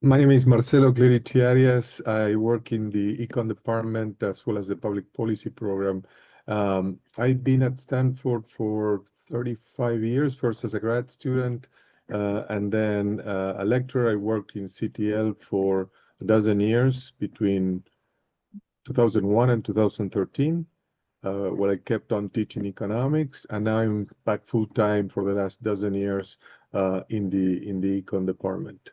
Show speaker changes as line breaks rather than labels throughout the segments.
My name is Marcelo Clerici-Arias. I work in the econ department as well as the public policy program. I've been at Stanford for 35 years, first as a grad student, and then a lecturer. I worked in CTL for a dozen years between 2001 and 2013, where I kept on teaching economics, and now I'm back full time for the last dozen years in the econ department.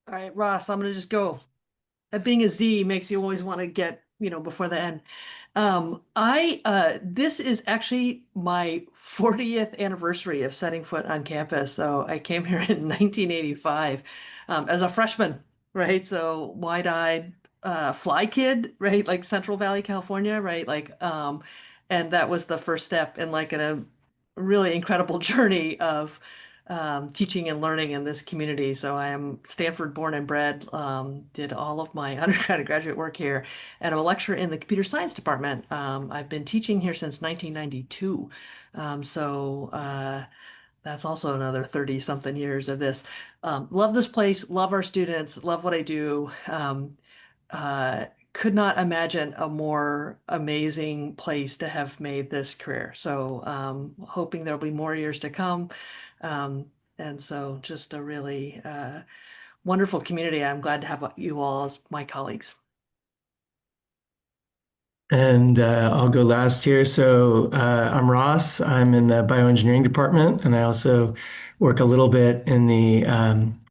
All right, Ross, I'm going to just go. Being a Z makes you always want to get, before the end. This is actually my 40th anniversary of setting foot on campus. So I came here in 1985 as a freshman, right? So wide-eyed fly kid, right? Like Central Valley, California, right? And that was the first step in like a really incredible journey of teaching and learning in this community. So I am Stanford born and bred, did all of my undergrad and graduate work here, and I'm a lecturer in the computer science department. I've been teaching here since 1992. That's also another 30 something years of this. Love this place, love our students, love what I do. Could not imagine a more amazing place to have made this career. So hoping there'll be more years to come. And so just a really wonderful community. I'm glad to have you all as my colleagues.
And I'll go last here. So I'm Ross. I'm in the bioengineering department, and I also work a little bit in the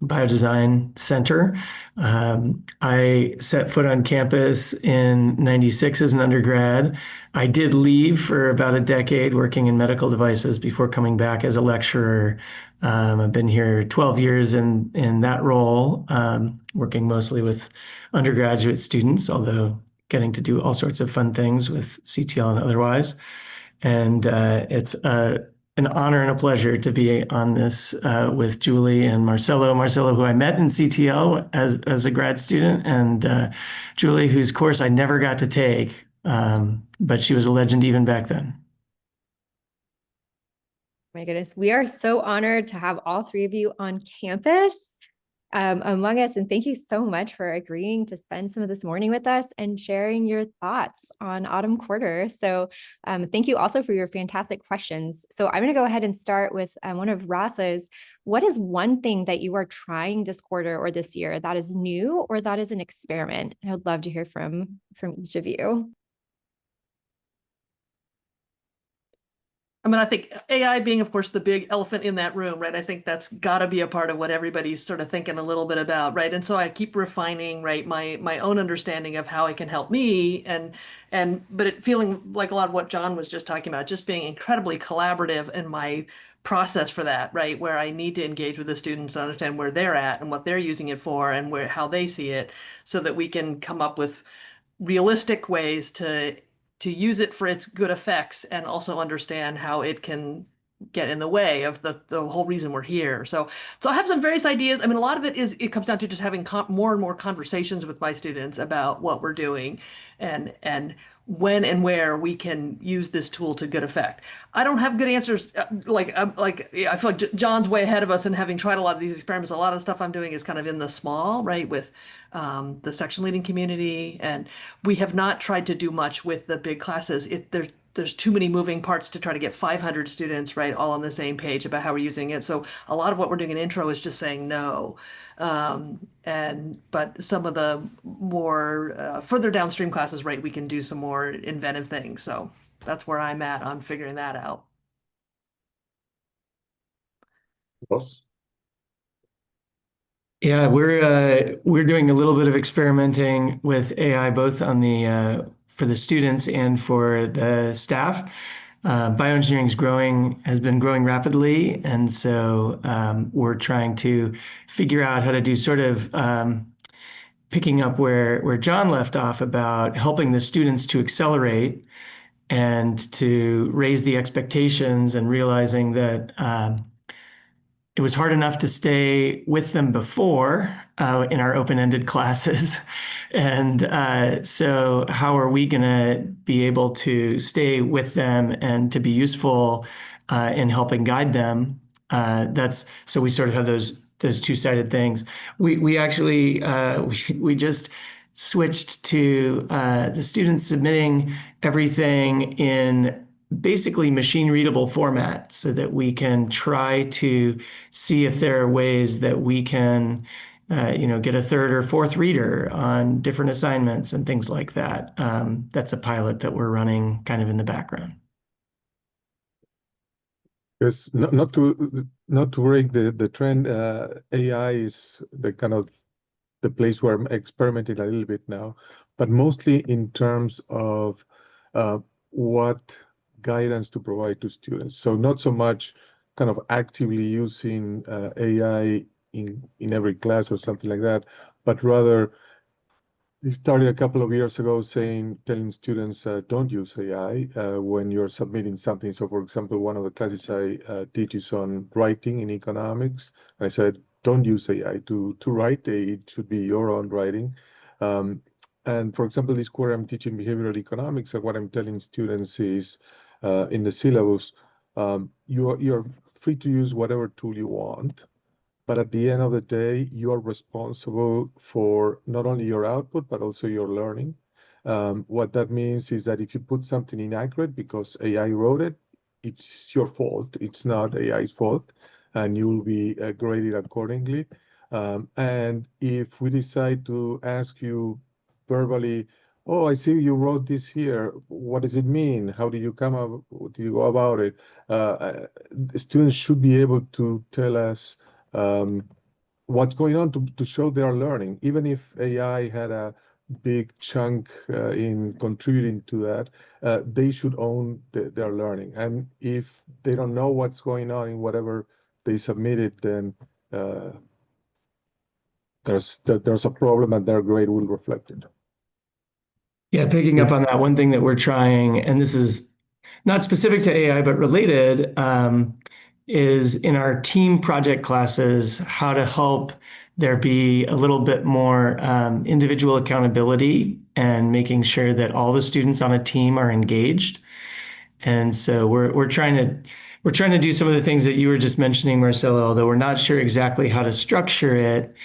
biodesign center. I set foot on campus in '96 as an undergrad. I did leave for about a decade working in medical devices before coming back as a lecturer. I've been here 12 years in that role, working mostly with undergraduate students, although getting to do all sorts of fun things with CTL and otherwise. And it's an honor and a pleasure to be on this with Julie and Marcelo. Marcelo, who I met in CTL as a grad student, and Julie, whose course I never got to take, but she was a legend even back then.
My goodness, we are so honored to have all three of you on campus among us. And thank you so much for agreeing to spend some of this morning with us and sharing your thoughts on Autumn Quarter. So thank you also for your fantastic questions. So I'm going to go ahead and start with one of Ross's. What is one thing that you are trying this quarter or this year that is new or that is an experiment? And I'd love to hear from each of you.
I mean, I think AI being, of course, the big elephant in that room, right? I think that's got to be a part of what everybody's sort of thinking a little bit about, right? And so I keep refining, right, my own understanding of how it can help me, but it feeling like a lot of what John was just talking about, just being incredibly collaborative in my process for that, right? Where I need to engage with the students to understand where they're at and what they're using it for and how they see it, so that we can come up with realistic ways to use it for its good effects and also understand how it can get in the way of the whole reason we're here. So I have some various ideas. I mean, a lot of it comes down to just having more and more conversations with my students about what we're doing and when and where we can use this tool to good effect. I don't have good answers. I feel like John's way ahead of us, and having tried a lot of these experiments, a lot of stuff I'm doing is kind of in the small, right, with the section leading community, and we have not tried to do much with the big classes. There's too many moving parts to try to get 500 students, right, all on the same page about how we're using it. So a lot of what we're doing in intro is just saying no. But some of the more further downstream classes, right, we can do some more inventive things. So that's where I'm at on figuring that out.
Ross?
Yeah, we're doing a little bit of experimenting with AI, both on the for the students and for the staff. Bioengineering has been growing rapidly, and so we're trying to figure out how to do sort of picking up where John left off about helping the students to accelerate and to raise the expectations, and realizing that it was hard enough to stay with them before in our open-ended classes. And so how are we going to be able to stay with them and to be useful in helping guide them So we sort of have those two-sided things. We actually we just switched to the students submitting everything in basically machine readable format so that we can try to see if there are ways that we can get a third or fourth reader on different assignments and things like that. That's a pilot that we're running kind of in the background.
Because not to break the trend, AI is the place where I'm experimenting a little bit now, but mostly in terms of what guidance to provide to students. So not so much kind of actively using AI in every class or something like that, but rather we started a couple of years ago telling students, don't use AI when you're submitting something. So for example, one of the classes I teach is on writing in economics. I said, don't use AI to write. It should be your own writing. And for example, this quarter I'm teaching behavioral economics, and what I'm telling students is in the syllabus, you're free to use whatever tool you want. But at the end of the day, you are responsible for not only your output, but also your learning. What that means is that if you put something inaccurate because AI wrote it, it's your fault. It's not AI's fault, and you will be graded accordingly. And if we decide to ask you verbally, oh, I see you wrote this here. What does it mean? How do you come up? Do you go about it? The students should be able to tell us what's going on to show they are learning. Even if AI had a big chunk in contributing to that, they should own their learning. And if they don't know what's going on in whatever they submitted, then there's a problem and their grade will reflect it.
Yeah, picking up on that, one thing that we're trying, and this is not specific to AI, but related, is in our team project classes, how to help there be a little bit more individual accountability and making sure that all the students on a team are engaged. And so we're trying to do some of the things that you were just mentioning, Marcelo, although we're not sure exactly how to structure it,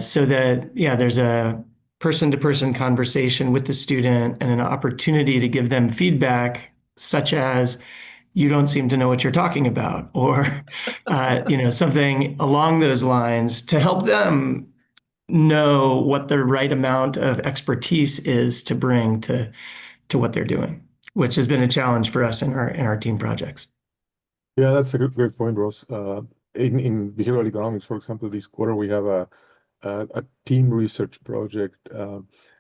so that there's a person-to-person conversation with the student and an opportunity to give them feedback, such as, you don't seem to know what you're talking about, or something along those lines, to help them know what the right amount of expertise is to bring to what they're doing, which has been a challenge for us in our team projects.
Yeah, that's a great point, Ross. In behavioral economics, for example, this quarter we have a team research project,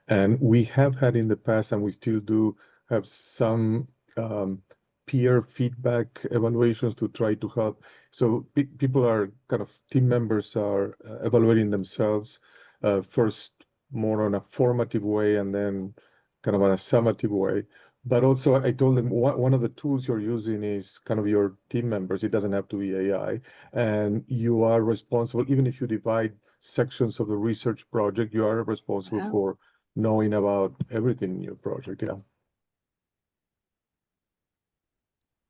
and we have had in the past, and we still do have some peer feedback evaluations to try to help. So people are team members are evaluating themselves first more on a formative way and then kind of on a summative way. But also I told them one of the tools you're using is kind of your team members. It doesn't have to be AI. And you are responsible, even if you divide sections of the research project, you are responsible for knowing about everything in your project. Yeah.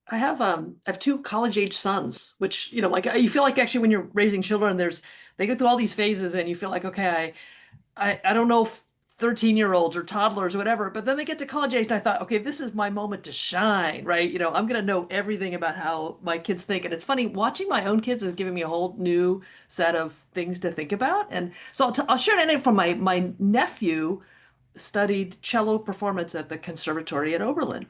I have two college-age sons, which, like you feel like actually when you're raising children, they go through all these phases and you feel like, okay, I don't know if 13-year-olds or toddlers or whatever, but then they get to college age and I thought, okay, this is my moment to shine, right? I'm going to know everything about how my kids think. And it's funny, watching my own kids is giving me a whole new set of things to think about. And so I'll share an anecdote from my nephew studied cello performance at the conservatory at Oberlin.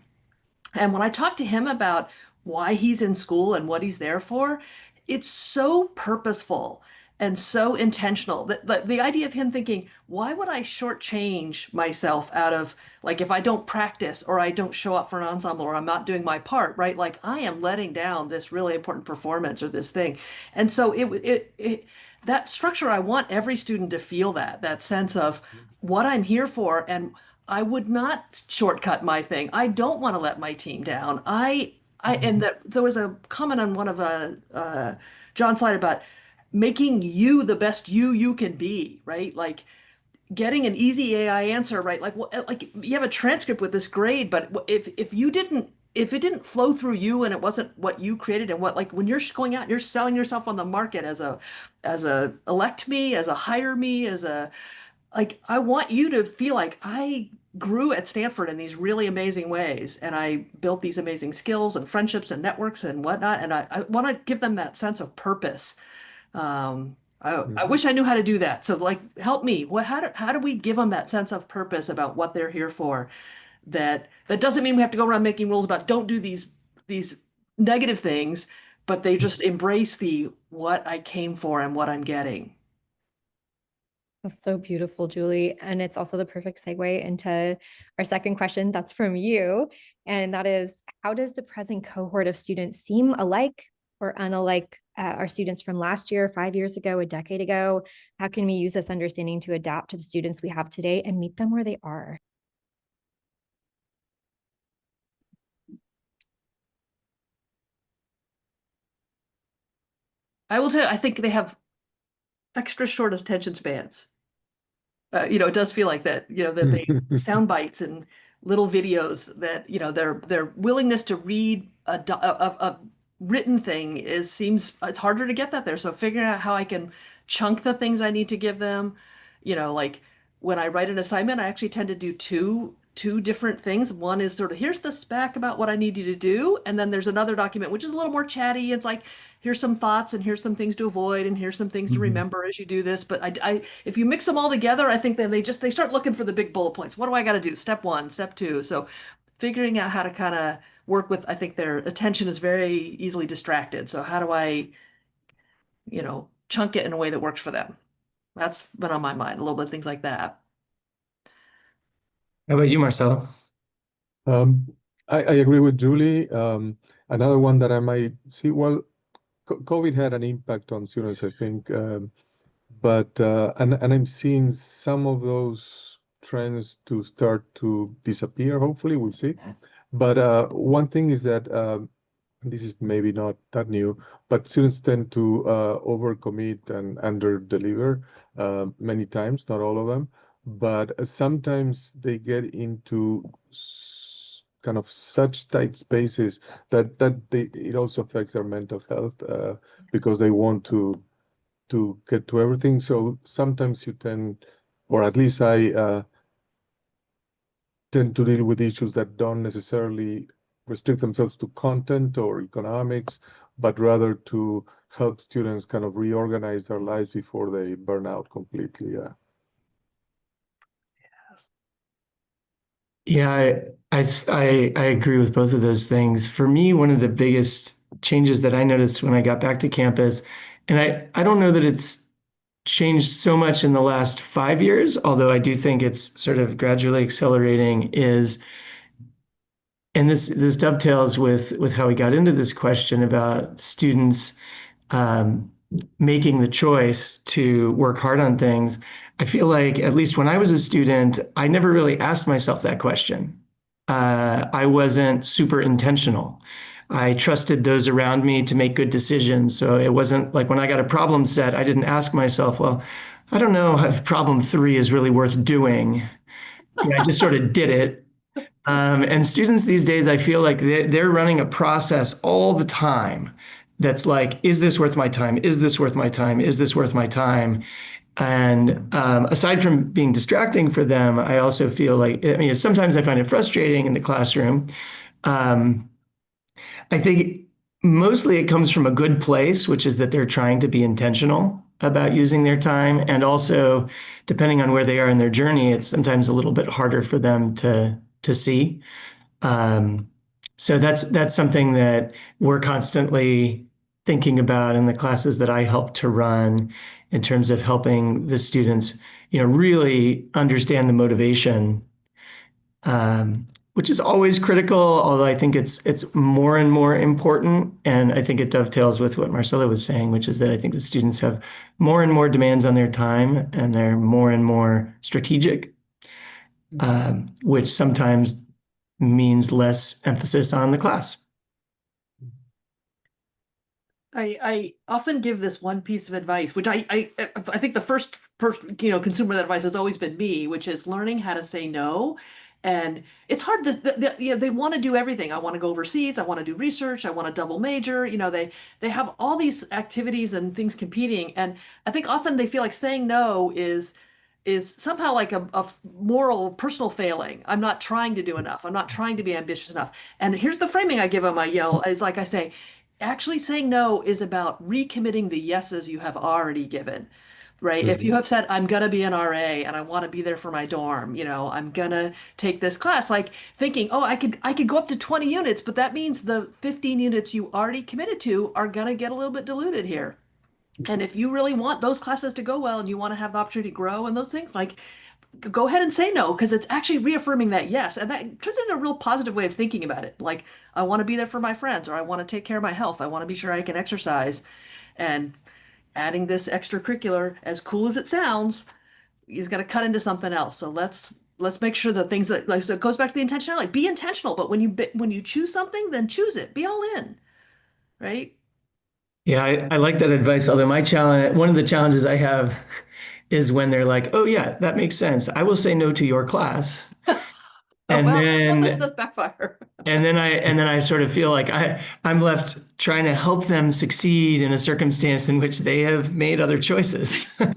And when I talk to him about why he's in school and what he's there for, it's so purposeful and so intentional that the idea of him thinking, why would I shortchange myself out of, like, if I don't practice or I don't show up for an ensemble or I'm not doing my part, right? Like, I am letting down this really important performance or this thing. And so that structure, I want every student to feel that sense of what I'm here for, and I would not shortcut my thing. I don't want to let my team down. And there was a comment on one of John's slide about making you the best you can be, right? Like getting an easy AI answer, right? Like you have a transcript with this grade, but if you didn't if it didn't flow through you and it wasn't what you created and what, like when you're going out and you're selling yourself on the market as a elect me, as a hire me, as a, like, I want you to feel like I grew at Stanford in these really amazing ways and I built these amazing skills and friendships and networks and whatnot. And I want to give them that sense of purpose. I wish I knew how to do that. So like, help me. How do we give them that sense of purpose about what they're here for? That doesn't mean we have to go around making rules about don't do these negative things, but they just embrace the what I came for and what I'm getting.
That's so beautiful, Julie. And it's also the perfect segue into our second question that's from you. And that is, how does the present cohort of students seem alike or unalike our students from last year, 5 years ago, a decade ago? How can we use this understanding to adapt to the students we have today and meet them where they are?
I will tell you, I think they have extra short attention spans. It does feel like that, that they sound bites and little videos that, their willingness to read a written thing it's harder to get that there. So figuring out how I can chunk the things I need to give them, like when I write an assignment, I actually tend to do two different things. One is sort of, here's the spec about what I need you to do. And then there's another document, which is a little more chatty. It's like, here's some thoughts and here's some things to avoid and here's some things to remember as you do this. But if you mix them all together, I think then they start looking for the big bullet points. What do I got to do? Step 1, step 2. So figuring out how to kind of work with, I think their attention is very easily distracted. So how do I, chunk it in a way that works for them? That's been on my mind, a little bit of things like that.
How about you, Marcelo?
I agree with Julie. Another one that I might see, well, COVID had an impact on students, I think, but and I'm seeing some of those trends to start to disappear. Hopefully, we'll see. But one thing is that this is maybe not that new, but students tend to overcommit and under-deliver many times, not all of them. But sometimes they get into kind of such tight spaces that it also affects their mental health because they want to get to everything. So sometimes you tend, or at least I tend to deal with issues that don't necessarily restrict themselves to content or economics, but rather to help students kind of reorganize their lives before they burn out completely. Yeah.
Yeah, I agree with both of those things. For me, one of the biggest changes that I noticed when I got back to campus, and I don't know that it's changed so much in the last 5 years, although I do think it's sort of gradually accelerating, is, and this dovetails with how we got into this question about students making the choice to work hard on things. I feel like, at least when I was a student, I never really asked myself that question. I wasn't super intentional. I trusted those around me to make good decisions. So it wasn't like when I got a problem set, I didn't ask myself, well, I don't know if problem 3 is really worth doing. I just sort of did it. And students these days, I feel like they're running a process all the time that's like, is this worth my time? Is this worth my time? Is this worth my time? And aside from being distracting for them, I also feel like, sometimes I find it frustrating in the classroom. I think mostly it comes from a good place, which is that they're trying to be intentional about using their time. And also, depending on where they are in their journey, it's sometimes a little bit harder for them to see. So that's something that we're constantly thinking about in the classes that I help to run, in terms of helping the students, really understand the motivation, which is always critical, although I think it's more and more important. And I think it dovetails with what Marcelo was saying, which is that I think the students have more and more demands on their time, and they're more and more strategic, which sometimes means less emphasis on the class.
I often give this one piece of advice, which I think the first consumer of that advice has always been me, which is learning how to say no. And it's hard you know, they want to do everything. I want to go overseas. I want to do research. I want to double major. You know, they have all these activities and things competing. And I think often they feel like saying no is somehow like a moral personal failing. I'm not trying to do enough. I'm not trying to be ambitious enough. And here's the framing I give them. I yell, is like I say, actually saying no is about recommitting the yeses you have already given. Right. If you have said, I'm going to be an RA and I want to be there for my dorm, you know, I'm going to take this class, like thinking, oh, I could go up to 20 units, but that means the 15 units you already committed to are going to get a little bit diluted here. And if you really want those classes to go well and you want to have the opportunity to grow and those things, like go ahead and say no, because it's actually reaffirming that yes. And that turns into a real positive way of thinking about it. Like, I want to be there for my friends, or I want to take care of my health. I want to be sure I can exercise. And adding this extracurricular, as cool as it sounds, is going to cut into something else. So let's make sure the things that, like, so it goes back to the intentionality. Be intentional, but when you choose something, then choose it. Be all in, right?
Yeah, I like that advice. Although one of the challenges I have is when they're like, "Oh yeah, that makes sense. I will say no to your class,"
Oh
and
well, let's
then
not backfire.
I sort of feel like I'm left trying to help them succeed in a circumstance in which they have made other choices.
Oh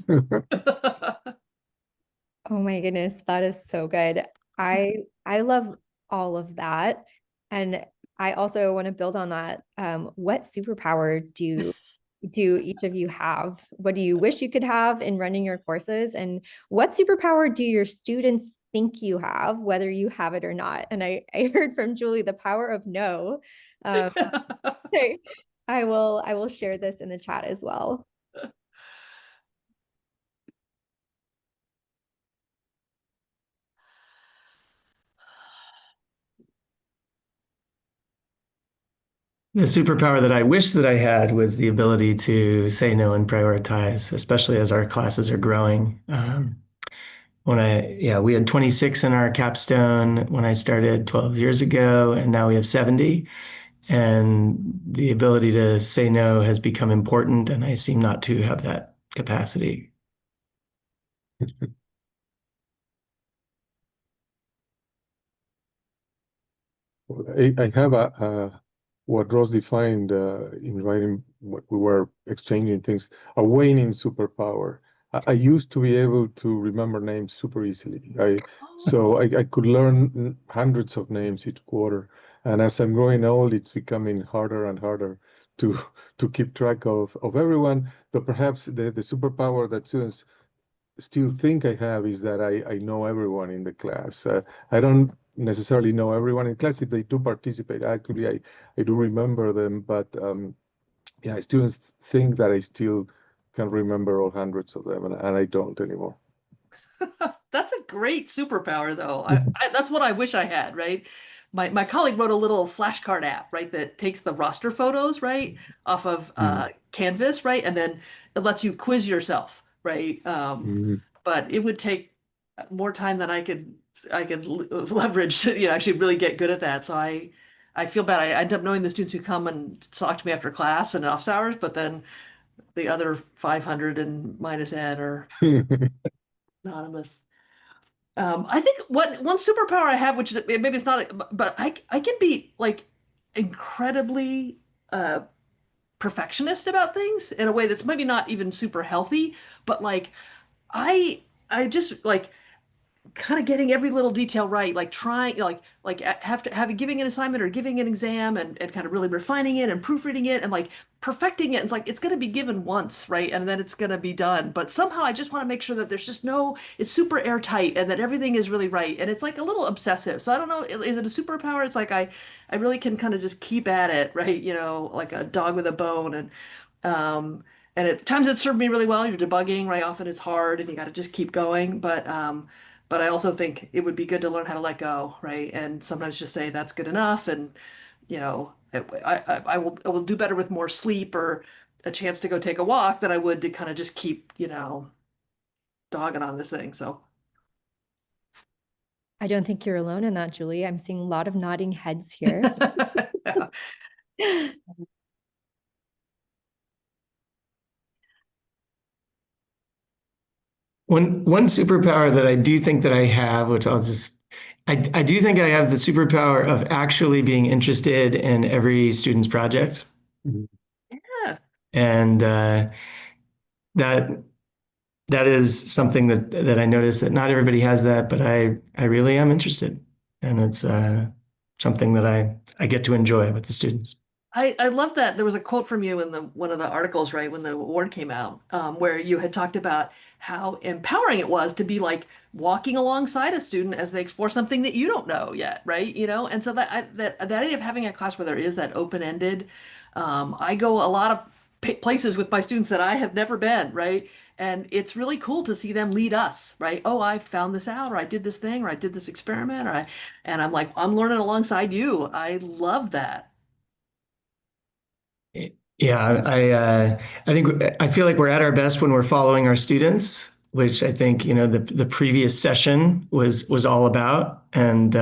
my goodness, that is so good. I love all of that. And I also want to build on that. What superpower do each of you have? What do you wish you could have in running your courses? And what superpower do your students think you have, whether you have it or not? And I heard from Julie the power of no. I will share this in the chat as well.
The superpower that I wish that I had was the ability to say no and prioritize, especially as our classes are growing. We had 26 in our capstone when I started 12 years ago, and now we have 70. And the ability to say no has become important, and I seem not to have that capacity.
I have what Ross defined in writing what we were exchanging things, a waning superpower. I used to be able to remember names super easily. I could learn hundreds of names each quarter. And as I'm growing old, it's becoming harder and harder to keep track of everyone. But perhaps the superpower that students still think I have is that I know everyone in the class. I don't necessarily know everyone in class. If they do participate, actually, I do remember them. But yeah, students think that I still can remember all hundreds of them, and I don't anymore.
That's a great superpower, though. That's what I wish I had, right? My colleague wrote a little flashcard app, right, that takes the roster photos, right, off of Canvas, right, and then it lets you quiz yourself, right? But it would take more time than I could leverage to, you know, actually really get good at that. So I feel bad. I end up knowing the students who come and talk to me after class and office hours, but then the other 500 and minus N are anonymous. I think one superpower I have, which is maybe it's not, but I can be like incredibly perfectionist about things in a way that's maybe not even super healthy, but like I just like kind of getting every little detail right, like trying, like have to have giving an assignment or giving an exam and kind of really refining it and proofreading it and like perfecting it. It's like it's going to be given once, right? And then it's going to be done. But somehow I just want to make sure that there's just it's super airtight and that everything is really right. And it's like a little obsessive. So I don't know, is it a superpower? It's like I really can kind of just keep at it, right? You know, like a dog with a bone um and at times it served me really well. You're debugging, right? Often it's hard and you got to just keep going. But I also think it would be good to learn how to let go, right? And sometimes just say that's good enough. And, you know, I will do better with more sleep or a chance to go take a walk than I would to kind of just keep, you know, dogging on this thing. So
I don't think you're alone in that, Julie. I'm seeing a lot of nodding heads here.
yeah.
One superpower that I do think that I have, which I'll just I do think I have the superpower of actually being interested in every student's projects.
Mhm.
Yeah.
And that that is something that I notice that not everybody has that, but I really am interested. And it's something that I get to enjoy with the students.
I love that. There was a quote from you in the one of the articles, right, when the award came out, where you had talked about how empowering it was to be like walking alongside a student as they explore something that you don't know yet, right? You know, and so that idea of having a class where there is that open-ended, I go a lot of places with my students that I have never been, right? And it's really cool to see them lead us, right? Oh, I found this out, or I did this thing, or I did this experiment, and I'm like, I'm learning alongside you. I love that.
Yeah, I think I feel like we're at our best when we're following our students, which I think, the previous session was all about. And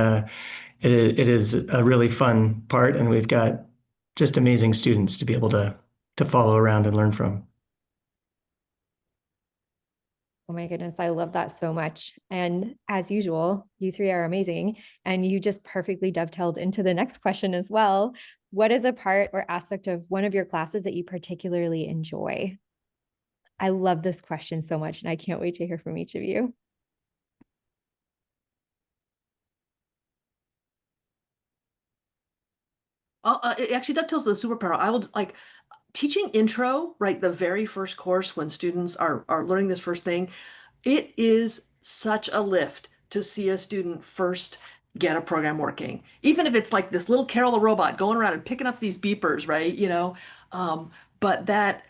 it is a really fun part, and we've got just amazing students to be able to follow around and learn from.
Oh my goodness, I love that so much. And as usual, you three are amazing. And you just perfectly dovetailed into the next question as well. What is a part or aspect of one of your classes that you particularly enjoy? I love this question so much, and I can't wait to hear from each of you.
It actually dovetails to the superpower. I will like teaching intro, right? The very first course when students are learning this first thing. It is such a lift to see a student first get a program working, even if it's like this little Carol the robot going around and picking up these beepers, right? But that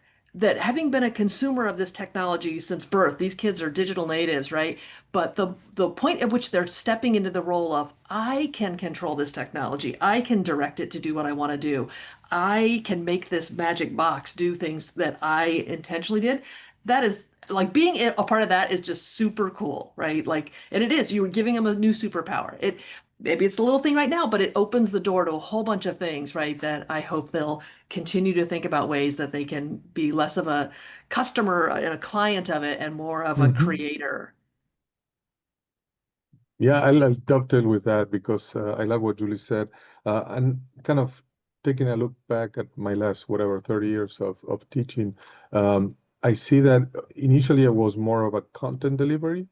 having been a consumer of this technology since birth, these kids are digital natives, right? But the point at which they're stepping into the role of I can control this technology, I can direct it to do what I want to do, I can make this magic box do things that I intentionally did. That is like being a part of that is just super cool, right? Like, and it is, you're giving them a new superpower. Maybe it's a little thing right now, but it opens the door to a whole bunch of things, right? That I hope they'll continue to think about ways that they can be less of a customer and a client of it and more of a
Mhm.
creator.
Yeah, I'll dovetail with that because I love what Julie said. And kind of taking a look back at my last, whatever, 30 years of teaching, I see that initially I was more of a content delivery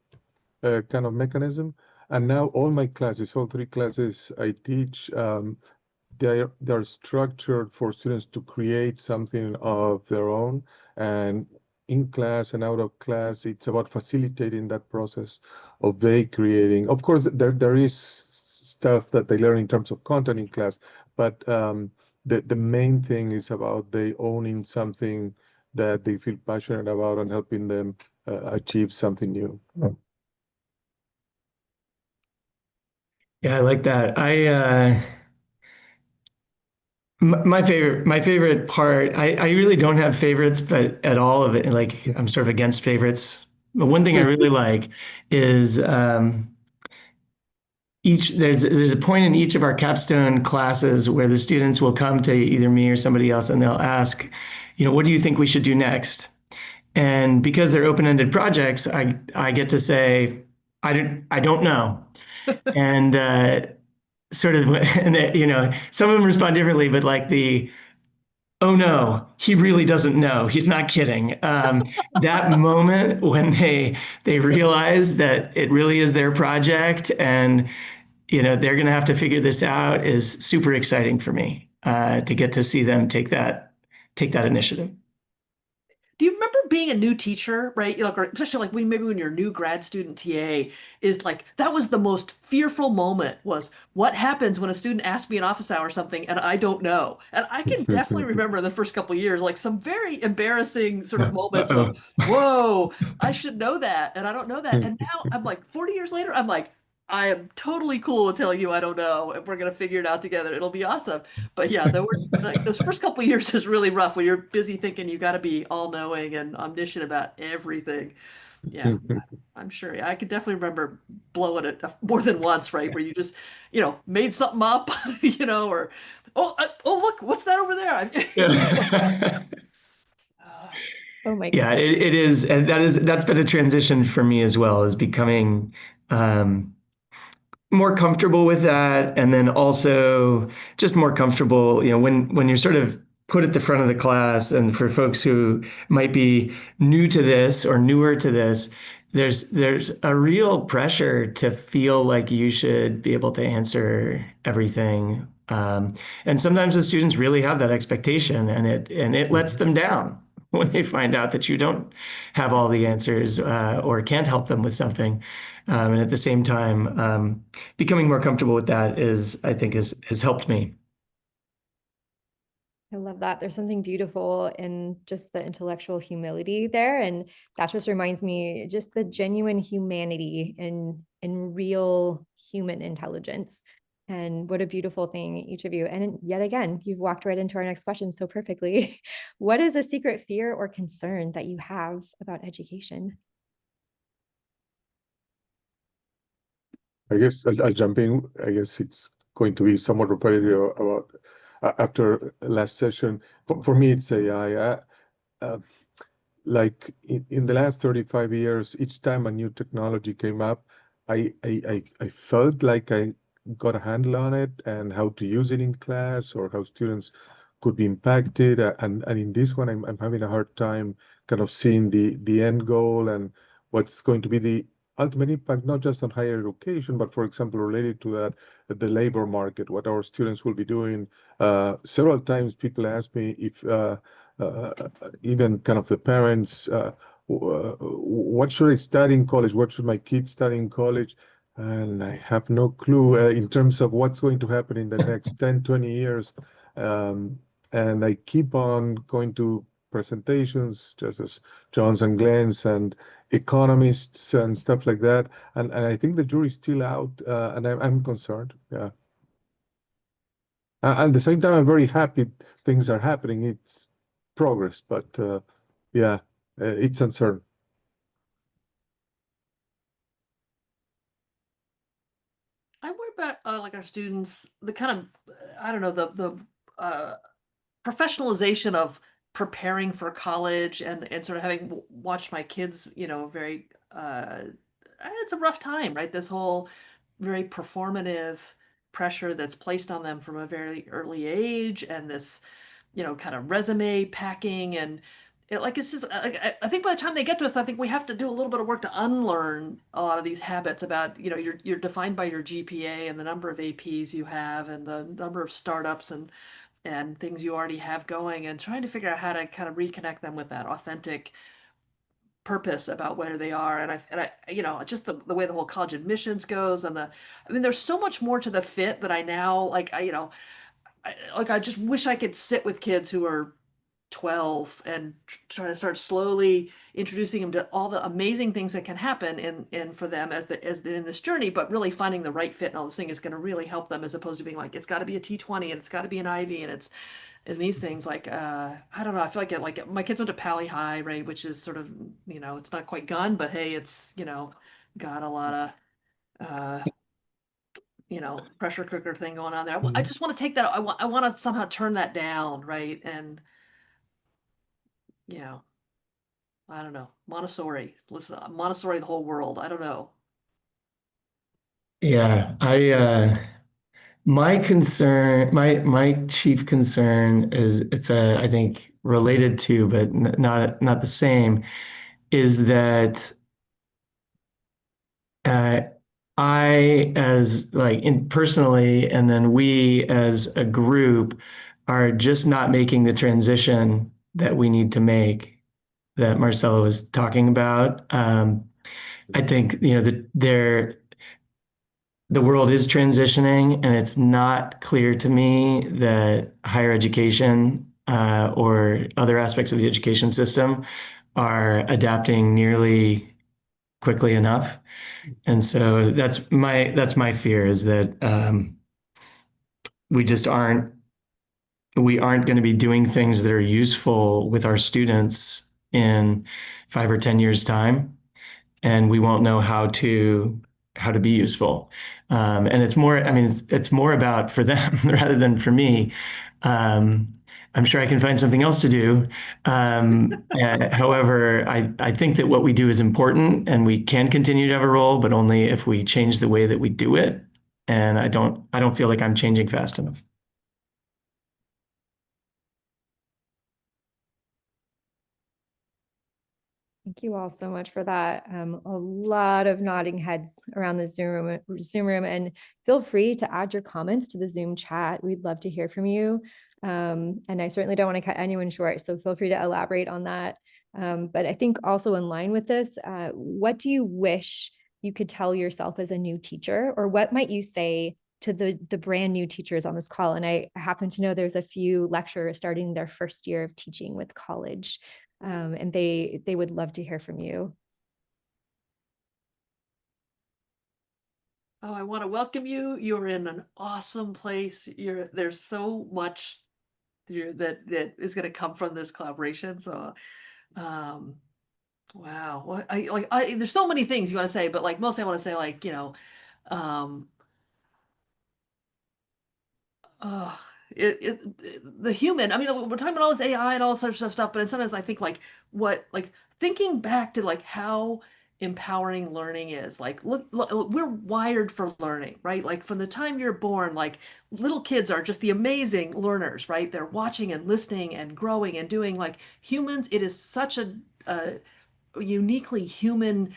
kind of mechanism. And now all my classes, all three classes I teach, they're structured for students to create something of their own. And in class and out of class, it's about facilitating that process of they creating. Of course, there is stuff that they learn in terms of content in class, but the main thing is about they owning something that they feel passionate about and helping them achieve something new.
Yeah, I like that. My favorite part, I really don't have favorites, but at all of it, like I'm sort of against favorites. But one thing I really like is there's a point in each of our capstone classes where the students will come to either me or somebody else and they'll ask, what do you think we should do next? And because they're open-ended projects, I get to say, I don't know. And sort of, and some of them respond differently, but like oh no, he really doesn't know. He's not kidding. That moment when they realize that it really is their project and they're going to have to figure this out is super exciting for me to get to see them take that initiative.
Do you remember being a new teacher, right? Like, or especially like maybe when you're a new grad student TA, is like that was the most fearful moment was what happens when a student asks me in office hour or something and I don't know. And I can definitely remember the first couple of years, like some very embarrassing sort of moments of,
Uh-oh.
whoa, I should know that and I don't know that. And now I'm like 40 years later, I'm like, I am totally cool with telling you I don't know, and we're gonna figure it out together. It'll be awesome. But yeah, there were like those first couple of years is really rough when you're busy thinking you got to be all knowing and omniscient about everything. Yeah, I'm sure. Yeah, I can definitely remember blowing it more than once, right? Where you just, made something up, or oh look, what's that over there?
Yeah.
Oh my
Yeah,
goodness.
it is, and that's been a transition for me as well, is becoming more comfortable with that, and then also just more comfortable, when you're sort of put at the front of the class, and for folks who might be new to this or newer to this, there's a real pressure to feel like you should be able to answer everything. And sometimes the students really have that expectation, and it lets them down when they find out that you don't have all the answers, or can't help them with something. And at the same time, becoming more comfortable with that I think has helped me.
I love that. There's something beautiful in just the intellectual humility there. And that just reminds me just the genuine humanity in real human intelligence. And what a beautiful thing, each of you. And yet again, you've walked right into our next question so perfectly. What is a secret fear or concern that you have about education?
I guess I'll jump in. I guess it's going to be somewhat repetitive about after last session. For me, it's AI. Like in the last 35 years, each time a new technology came up, I felt like I got a handle on it and how to use it in class or how students could be impacted. And in this one, I'm having a hard time kind of seeing the end goal and what's going to be the ultimate impact, not just on higher education, but for example, related to that, the labor market, what our students will be doing. Several times people ask me if uh, even kind of the parents, what should I study in college? What should my kids study in college? And I have no clue in terms of what's going to happen in the next 10, 20 years. Um, and I keep on going to presentations, just as John's and Glenn's and economists and stuff like that. And I think the jury's still out, and I'm concerned. Yeah. At the same time, I'm very happy things are happening. It's progress, but yeah, it's uncertain.
I worry about like our students, the kind of I don't know the professionalization of preparing for college and sort of having watched my kids, very it's a rough time, right? This whole very performative pressure that's placed on them from a very early age, and this kind of resume packing and it's just I think by the time they get to us, I think we have to do a little bit of work to unlearn a lot of these habits about you're defined by your GPA and the number of APs you have and the number of startups and things you already have going, and trying to figure out how to kind of reconnect them with that authentic purpose about where they are. And I just the way the whole college admissions goes, and I mean there's so much more to the fit that I now like I just wish I could sit with kids who are 12 and try to start slowly introducing them to all the amazing things that can happen in for them as in this journey, but really finding the right fit and all this thing is going to really help them, as opposed to being like it's got to be a T20 and it's got to be an Ivy and these things like I don't know, I feel like my kids went to Pally High, right, which is sort of it's not quite gun, but hey, it's got a lot of pressure cooker thing going on there. I just want to take that. I want to somehow turn that down, right? And I don't know. Montessori. Listen, Montessori, the whole world. I don't know.
Yeah, my concern, my chief concern is I think related to, but not the same, is that uh, I as like personally, and then we as a group are just not making the transition that we need to make, that Marcelo was talking about. I think the world is transitioning, and it's not clear to me that higher education or other aspects of the education system are adapting nearly quickly enough. And so that's my fear, is that we just aren't going to be doing things that are useful with our students in 5 or 10 years' time, and we won't know how to be useful. And it's more, I mean, it's more about for them rather than for me. I'm sure I can find something else to do. However, I think that what we do is important, and we can continue to have a role, but only if we change the way that we do it. and I don't feel like I'm changing fast enough.
Thank you all so much for that. A lot of nodding heads around the Zoom room, and feel free to add your comments to the Zoom chat. We'd love to hear from you. And I certainly don't want to cut anyone short, so feel free to elaborate on that. But I think also in line with this, what do you wish you could tell yourself as a new teacher, or what might you say to the brand new teachers on this call? And I happen to know there's a few lecturers starting their first year of teaching with college. And they would love to hear from you.
Oh, I want to welcome you. You're in an awesome place. There's so much that is going to come from this collaboration. So, wow. Well, there's so many things you want to say, but like mostly I want to say like, um, uh, the human, I mean, we're talking about all this AI and all sorts of stuff, but sometimes I think like thinking back to like how empowering learning is. Like, look, we're wired for learning, right? Like from the time you're born, like little kids are just the amazing learners, right? They're watching and listening and growing and doing. Like humans, it is such a uniquely human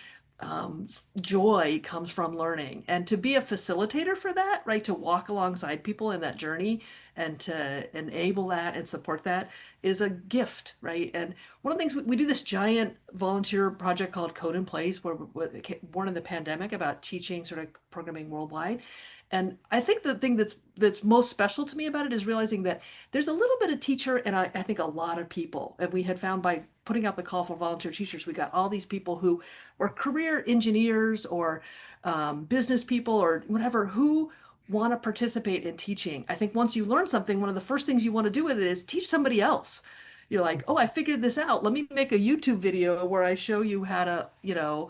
joy comes from learning, and to be a facilitator for that, right, to walk alongside people in that journey and to enable that and support that is a gift, right? And one of the things we do this giant volunteer project called Code in Place, where born in the pandemic, about teaching sort of programming worldwide. And I think the thing that's most special to me about it is realizing that there's a little bit of teacher, and I think a lot of people, and we had found by putting out the call for volunteer teachers, we got all these people who were career engineers or business people or whatever, who want to participate in teaching. I think once you learn something, one of the first things you want to do with it is teach somebody else. You're like, oh, I figured this out. Let me make a YouTube video where I show you how to,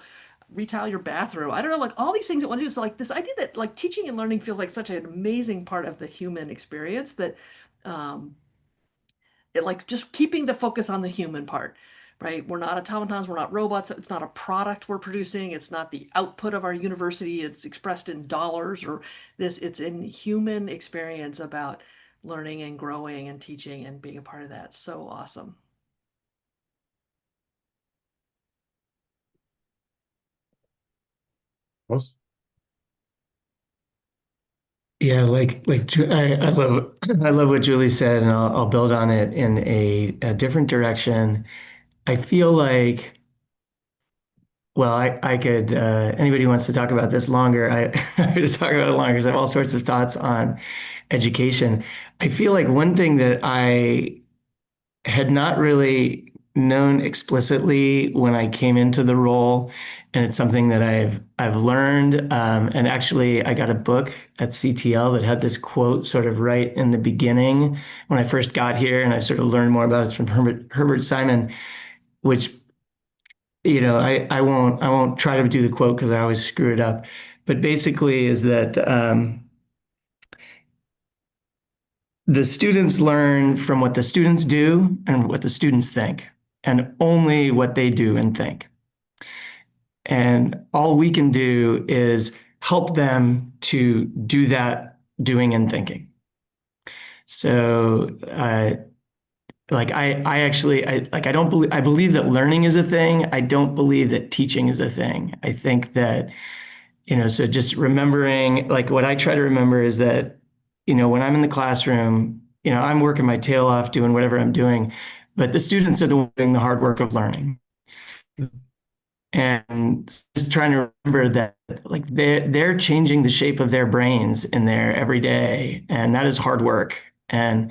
retile your bathroom. I don't know, like all these things that want to do. So like this idea that like teaching and learning feels like such an amazing part of the human experience that um, it like just keeping the focus on the human part, right? We're not automatons, we're not robots. It's not a product we're producing. It's not the output of our university. It's expressed in dollars or this. It's in human experience about learning and growing and teaching and being a part of that. So awesome.
Ross?
Yeah, I love I love what Julie said, and I'll build on it in a different direction. I feel like, well, I could anybody who wants to talk about this longer, I could talk about it longer because I have all sorts of thoughts on education. I feel like one thing that I had not really known explicitly when I came into the role, and it's something that I've learned. And actually, I got a book at CTL that had this quote sort of right in the beginning when I first got here, and I sort of learned more about it from Herbert Simon, which I won't try to do the quote because I always screw it up, but basically is that the students learn from what the students do and what the students think, and only what they do and think. And all we can do is help them to do that doing and thinking. So, I believe that learning is a thing. I don't believe that teaching is a thing. I think that, so just remembering, like what I try to remember is that, when I'm in the classroom, I'm working my tail off doing whatever I'm doing, but the students are the ones doing the hard work of learning. And just trying to remember that like they're changing the shape of their brains in there every day, and that is hard work. And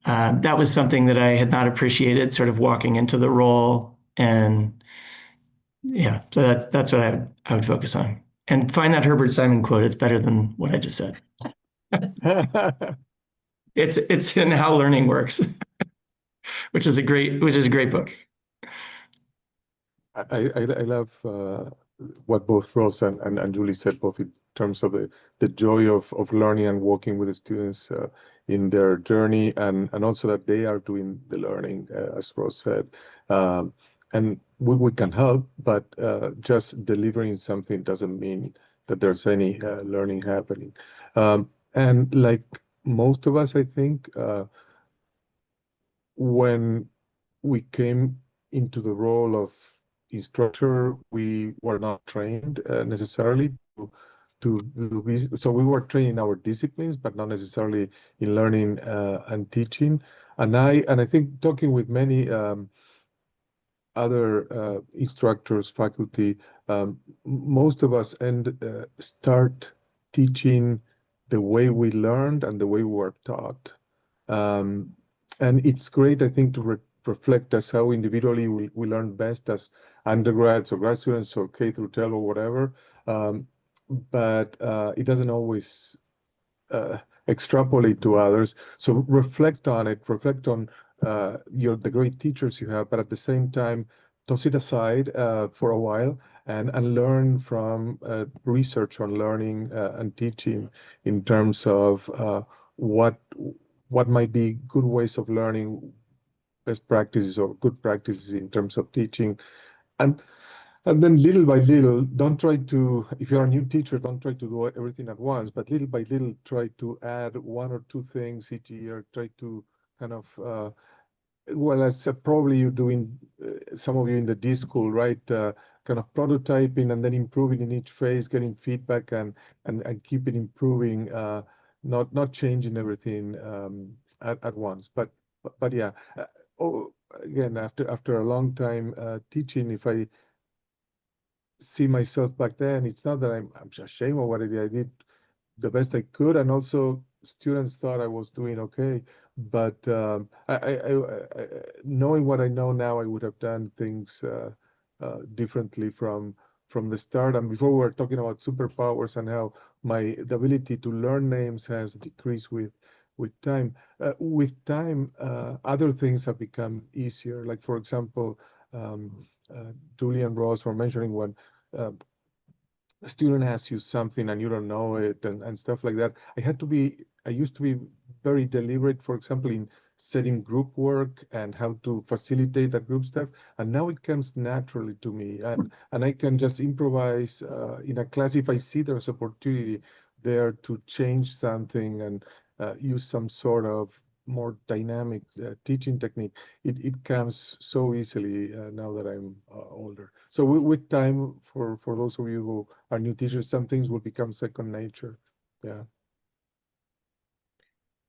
that was something that I had not appreciated sort of walking into the role. And yeah, so that's what I would focus on. And find that Herbert Simon quote. It's better than what I just said. It's in How Learning Works, which is a great book.
I love what both Ross and Julie said, both in terms of the joy of learning and working with the students in their journey, and also that they are doing the learning, as Ross said. And we can help, but just delivering something doesn't mean that there's any learning happening. And like most of us, I think, when we came into the role of instructor, we were not trained necessarily so we were trained in our disciplines, but not necessarily in learning and teaching. And I think talking with many other instructors, faculty, most of us start teaching the way we learned and the way we were taught. And it's great, I think, to reflect as how individually we learn best as undergrads or grad students or K through 12 or whatever. But it doesn't always extrapolate to others. So reflect on it, reflect on the great teachers you have, but at the same time, toss it aside for a while and learn from research on learning and teaching in terms of what might be good ways of learning, best practices or good practices in terms of teaching. And then little by little, don't try to, if you're a new teacher, don't try to do everything at once, but little by little, try to add one or two things each year, try to kind of, well, as probably you're doing, some of you in the D school, right? Kind of prototyping and then improving in each phase, getting feedback and keep it improving, not changing everything at once. But yeah, again, after a long time teaching, if I see myself back then, it's not that I'm ashamed of what I did. I did the best I could, and also students thought I was doing okay. But knowing what I know now, I would have done things differently from the start. And before we were talking about superpowers and how the ability to learn names has decreased with time. With time, other things have become easier. Like for example, Julie and Ross were mentioning when a student asks you something and you don't know it and stuff like that. I used to be very deliberate, for example, in setting group work and how to facilitate that group stuff. And now it comes naturally to me. And I can just improvise in a class if I see there's opportunity there to change something and use some sort of more dynamic teaching technique. It comes so easily now that I'm older. So with time, for those of you who are new teachers, some things will become second nature. Yeah.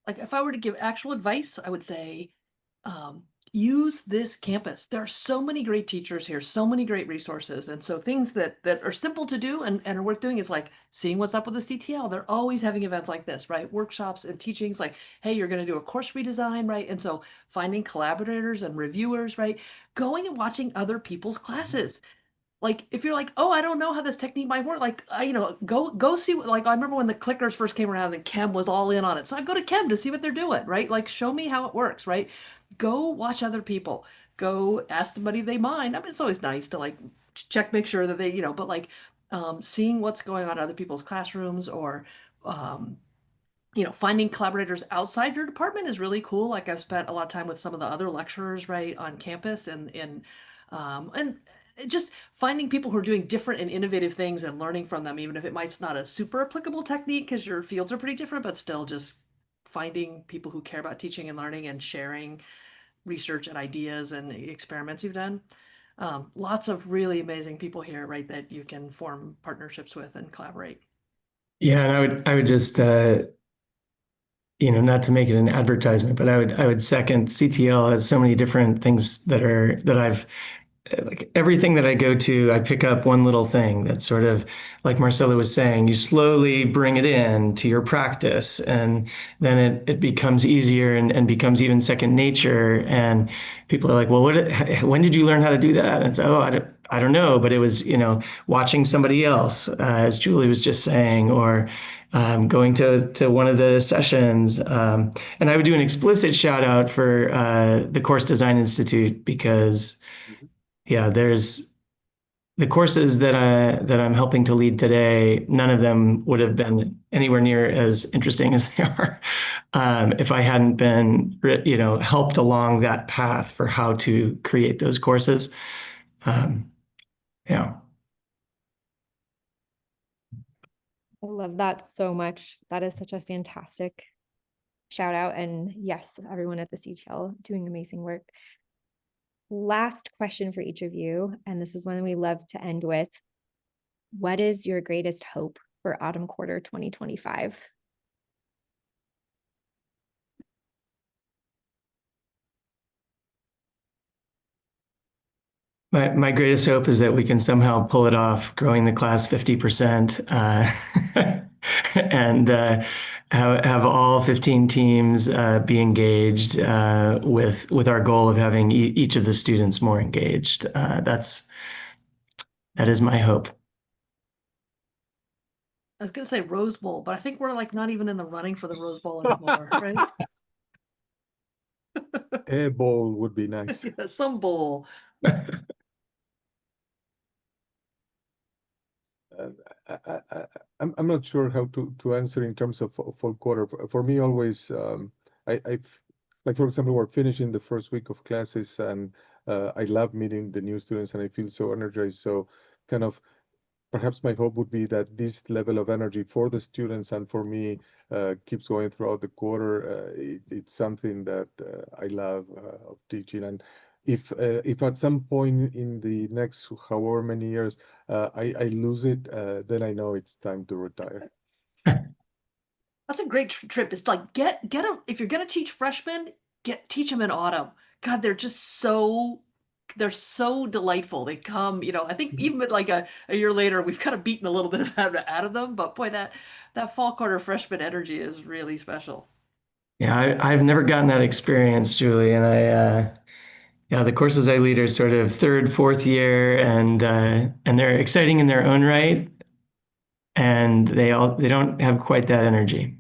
Like if I were to give actual advice, I would say, use this campus. There are so many great teachers here, so many great resources. And so things that are simple to do and are worth doing is like seeing what's up with the CTL. They're always having events like this, right? Workshops and teachings like, hey, you're going to do a course redesign, right? And so finding collaborators and reviewers, right? Going and watching other people's classes. Like if you're like, oh, I don't know how this technique might work, like go see like I remember when the clickers first came around and Chem was all in on it. So I go to Chem to see what they're doing, right? Like show me how it works, right? Go watch other people. Go ask somebody they mind. I mean, it's always nice to like check, make sure that they, but like seeing what's going on in other people's classrooms or um, finding collaborators outside your department is really cool. Like I've spent a lot of time with some of the other lecturers, right, on campus and just finding people who are doing different and innovative things and learning from them, even if it might not a super applicable technique because your fields are pretty different, but still just finding people who care about teaching and learning and sharing research and ideas and experiments you've done. Lots of really amazing people here, right, that you can form partnerships with and collaborate.
Yeah, and I would just not to make it an advertisement, but I would second CTL has so many different things that I've like everything that I go to, I pick up one little thing that's sort of like Marcelo was saying, you slowly bring it in to your practice and then it becomes easier and becomes even second nature. And people are like, well, when did you learn how to do that? And it's, oh, I don't know, but it was, watching somebody else, as Julie was just saying, or going to one of the sessions. And I would do an explicit shout out for the Course Design Institute because yeah, there's the courses that I'm helping to lead today. None of them would have been anywhere near as interesting as they are if I hadn't been, helped along that path for how to create those courses. Yeah.
I love that so much. That is such a fantastic shout out. And yes, everyone at the CTL doing amazing work. Last question for each of you, and this is one we love to end with. What is your greatest hope for autumn quarter 2025?
My greatest hope is that we can somehow pull it off, growing the class 50%, and have all 15 teams be engaged with our goal of having each of the students more engaged. That is my hope.
I was gonna say Rose Bowl, but I think we're like not even in the running for the Rose Bowl anymore, right?
A bowl would be nice.
Yeah, some bowl.
I'm not sure how to answer in terms of full quarter. For me, always, I've, like, for example, we're finishing the first week of classes, and I love meeting the new students, and I feel so energized. So kind of perhaps my hope would be that this level of energy for the students and for me keeps going throughout the quarter. It's something that I love of teaching. And if at some point in the next however many years I lose it, then I know it's time to retire.
That's a great trip. It's like get a, if you're gonna teach freshmen, teach them in autumn. God, they're so delightful. They come, I think even like a year later, we've kind of beaten a little bit of that out of them. But boy, that fall quarter freshman energy is really special.
Yeah, I've never gotten that experience, Julie, and yeah, the courses I lead are sort of third, fourth year, and they're exciting in their own right, and they don't have quite that energy.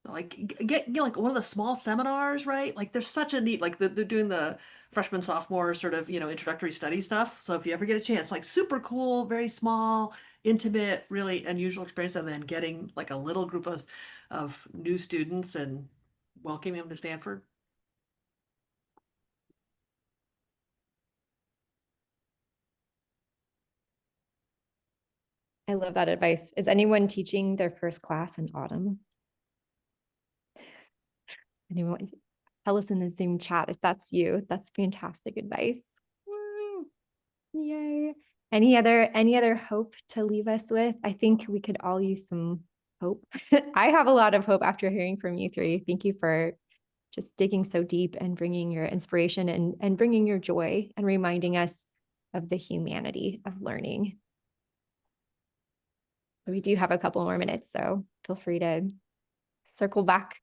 Like get like one of the small seminars, right? Like there's such a neat, like they're doing the freshman sophomore sort of introductory study stuff. So if you ever get a chance, like super cool, very small, intimate, really unusual experience, and then getting like a little group of new students and welcoming them to Stanford.
I love that advice. Is anyone teaching their first class in autumn? Anyone? Tell us in the Zoom chat if that's you. That's fantastic advice. Yay. Any other hope to leave us with? I think we could all use some hope. I have a lot of hope after hearing from you three. Thank you for just digging so deep and bringing your inspiration and bringing your joy and reminding us of the humanity of learning. We do have a couple more minutes, so feel free to circle back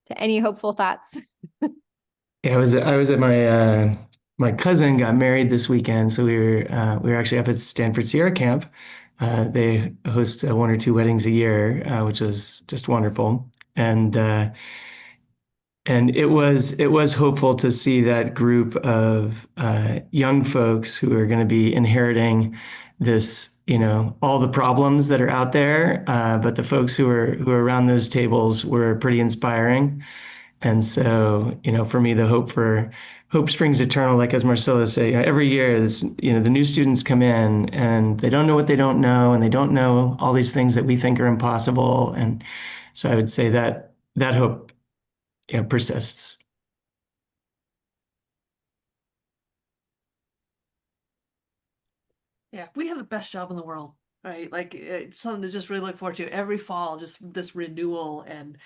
to any hopeful thoughts.
Yeah, I was at my cousin got married this weekend, so we were actually up at Stanford Sierra Camp. They host one or two weddings a year, which was just wonderful, and it was hopeful to see that group of young folks who are going to be inheriting this, all the problems that are out there, but the folks who are around those tables were pretty inspiring. And so, for me, the hope springs eternal. Like as Marcelo said, every year, the new students come in and they don't know what they don't know, and they don't know all these things that we think are impossible. And so I would say that hope, persists.
Yeah, we have the best job in the world, right? Like it's something to just really look forward to every fall, just this renewal and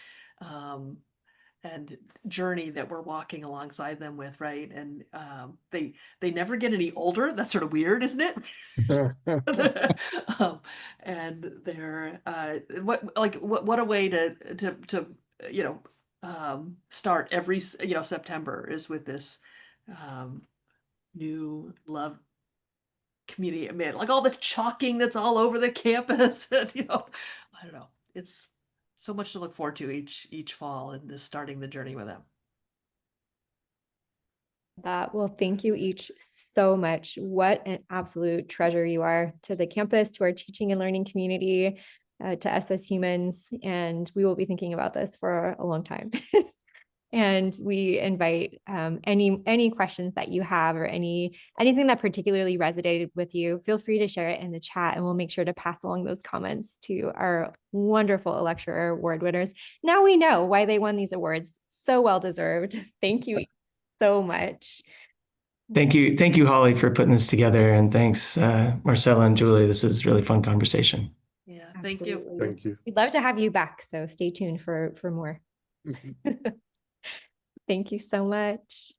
journey that we're walking alongside them with, right? And they never get any older. That's sort of weird, isn't it? And they're what a way to start every September is with this new love community. Man, like all the chalking that's all over the campus, and I don't know. It's so much to look forward to each fall and this starting the journey with them.
Well, thank you each so much. What an absolute treasure you are to the campus, to our teaching and learning community, to us as humans, and we will be thinking about this for a long time. And we invite any questions that you have or anything that particularly resonated with you, feel free to share it in the chat, and we'll make sure to pass along those comments to our wonderful lecturer award winners. Now we know why they won these awards. So well deserved. Thank you so much.
Thank you, Holly, for putting this together. And thanks, Marcelo and Julie. This is a really fun conversation.
Yeah, thank you.
Absolutely.
Thank you.
We'd love to have you back, so stay tuned for more. Thank you so much.